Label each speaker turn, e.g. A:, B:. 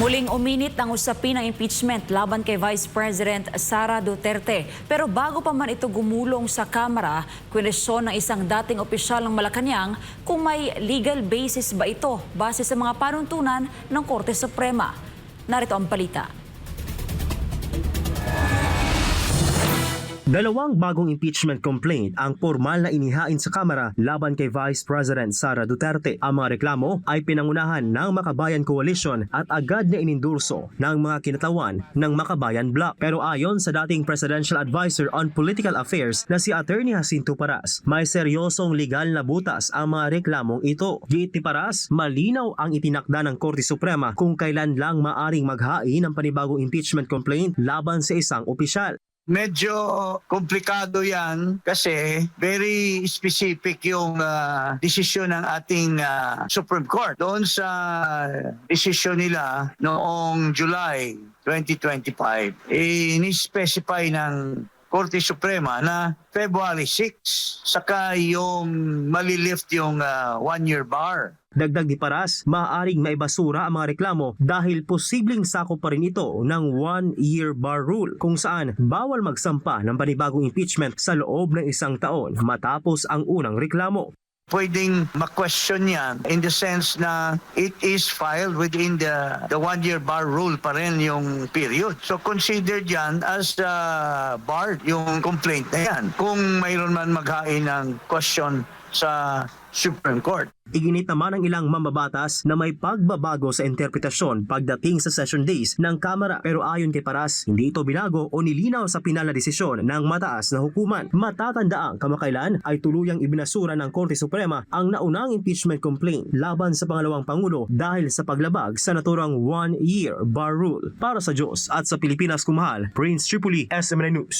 A: Muling uminit ang usapin ng impeachment laban kay Vice President Sara Duterte. Pero bago pa man ito gumulong sa Kamara, kwenesyon ng isang dating opisyal ng Malacanang kung may legal basis ba ito base sa mga panuntunan ng Korte Suprema. Narito ang palita.
B: Dalawang bagong impeachment complaint ang formal na inihain sa Kamara laban kay Vice President Sara Duterte. Ang mga reklamo ay pinangunahan ng Makabayan Coalition at agad na inendorso ng mga kinatawan ng Makabayan Bloc. Pero ayon sa dating Presidential Advisor on Political Affairs na si Attorney Jacinto Paras, may seryosong legal na butas ang mga reklamong ito. Giit ni Paras, malinaw ang itinakda ng Korte Suprema kung kailan lang maaring maghain ng panibagong impeachment complaint laban sa isang opisyal.
C: Medyo komplikado yan kasi very specific yung desisyon ng ating Supreme Court. Doon sa desisyon nila noong July 2025, ini-specify ng Korte Suprema na February 6, saka yung malilift yung one-year bar.
B: Dagdag ni Paras, maaaring maibasura ang mga reklamo dahil posibleng sakop pa rin ito ng one-year bar rule kung saan bawal magsampa ng panibagong impeachment sa loob ng isang taon matapos ang unang reklamo.
C: Pwedeng ma-question yan in the sense na it is filed within the one-year bar rule pa rin yung period. So considered yan as barred yung complaint na yan kung mayroon man maghain ng question sa Supreme Court.
B: Iginit naman ng ilang mambabatas na may pagbabago sa interpretasyon pagdating sa session days ng Kamara. Pero ayon kay Paras, hindi ito binago o nilinaw sa pinal na desisyon ng mataas na hukuman. Matatandaang kamakailan ay tuluyang ibinasura ng Korte Suprema ang naunang impeachment complaint laban sa pangalawang Pangulo dahil sa paglabag sa naturang one-year bar rule. Para sa Diyos at sa Pilipinas kumahal, Prince Tripoli, SMN News.